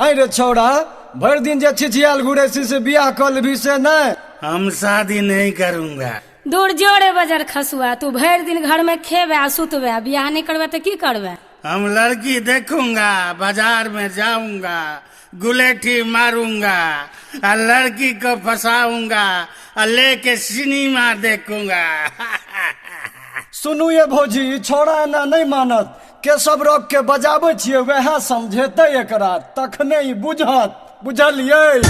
आई रे छौड़ा भर दिन जे छिछियाल घूरे से बियाह कर भी से नहीं। हम शादी नहीं करूंगा। दूर जोड़े बजर खसुआ, तू भर दिन घर में खेबे आ सुतबे, बियाह नहीं करबे तो की करबे? हम लड़की देखूंगा, बाजार में जाऊंगा, गुलेठी मारूंगा और लड़की को फंसाऊंगा और लेके सिनेमा देखूंगा। सुनू ये भौजी, छोड़ा एना नहीं मानत के सब रोक के बजाबे छिए, वह समझेते एकरा तखने ही बुझत, बुझलिए?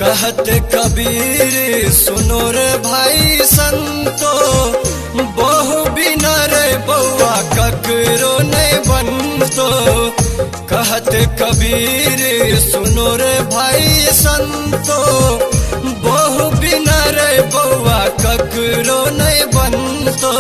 कहत कबीर सुनो रे भाई संतो, बहु बिना रे बउआ ककरो नहीं बनतो। कहत कबीर सुनो रे भाई संतो, बहु बिना रे बउआ ककरो नहीं बनतो।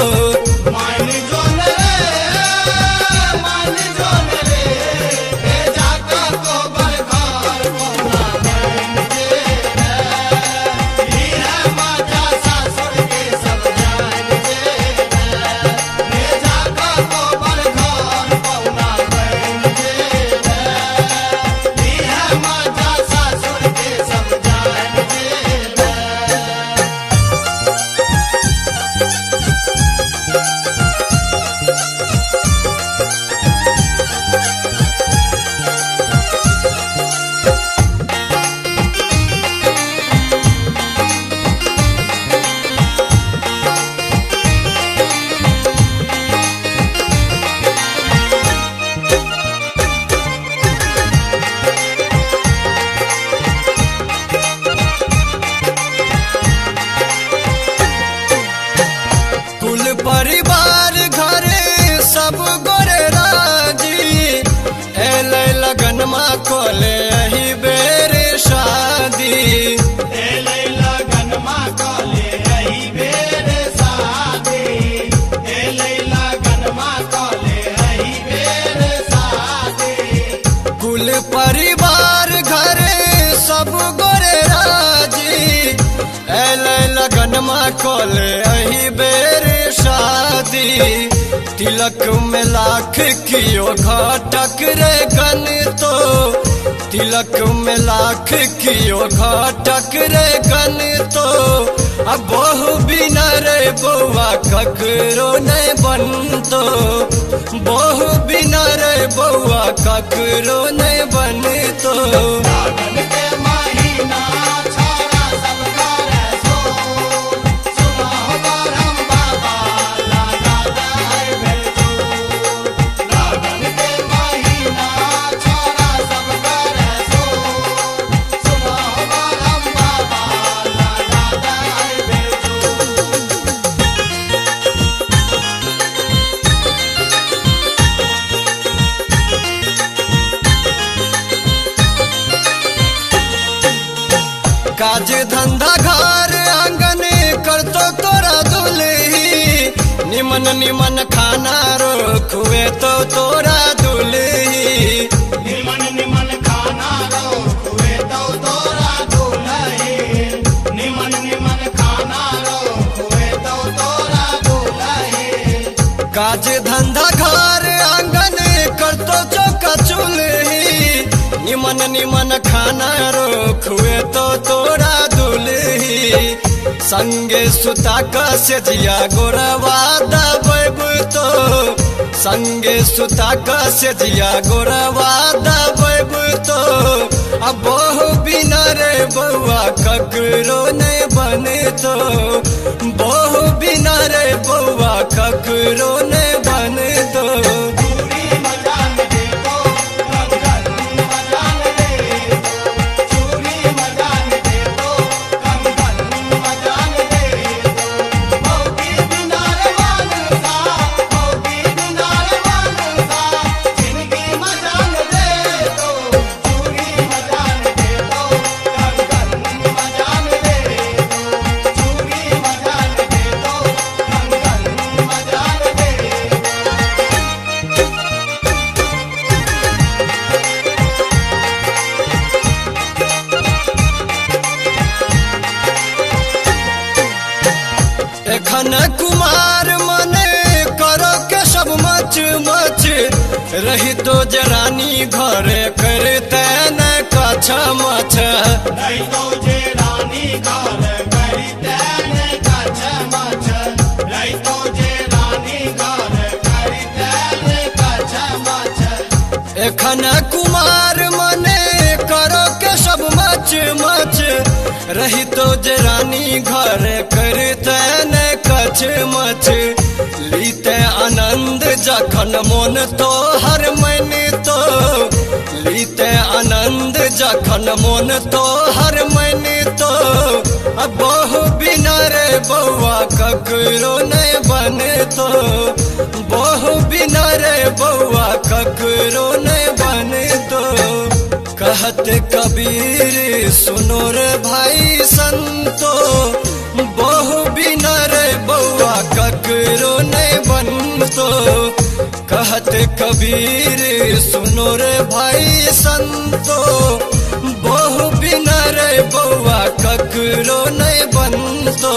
परिवार घरे सब गोरे राजी, एले लगन मा कोले अही बेरे शादी। एले लगन मा कोले अही बेरे शादी, एले लगन मा कोले अही बेरे शादी। कुल परिवार घरे सब गोरे राजी, एले लगन मा कोले अही बेरे शादी। तिलक में लाख कियो घटक रे गन तो, तिलक में लाख कियो घटक रे गन तो। अब बहु बिना रे बउआ ककरो नहीं बनतो, बहु बिना रे बउआ ककरो नहीं बनतो। काज धंधा घर आंगन करतो तोरा दुल्ही, निमन निमन खाना रोखुए तो तोरा दुल्ही। निमन निमन खाना रोखुए तो तोरा दुल्ही, निमन निमन खाना रोखुए तो तोरा दुल्ही। काज धंधा घर आंगन करतो चौका चूल्ही, निमन निमन खाना रोखुए तो तोरा दुल्ही। संगे सुता कसे जिया गोरवा दबैब तो, संगे सुता कसे जिया गोरवा दबैब तो। अब बहु बिना रे बउआ ककरो नहीं बनतो, बहु बिना रे बउआ ककरो नहीं बनतो। रही तो जरानी घरे करते न कछ मछ रही तो जे रानी घर करते न कछ मछ रही तो जे रानी घर करते न कछ मछ एखन कुमार मने करो के सब मच मच रही तो जरानी घर करते न कछ मछ लीते आनंद जखन मन तो हर मन तो लीते आनंद जखन मन तो हर मन तो बहु बिना रे बउआ ककरो नहीं बने तो बहु बिना रे बउआ ककरो नहीं बने तो कहत कबीर सुनो रे भाई संतो बहु बिना रे बउआ ककरो नहीं बनतो कहत कबीर सुनो रे भाई संतो बहु बिना रे बउआ ककरो नहीं बनतो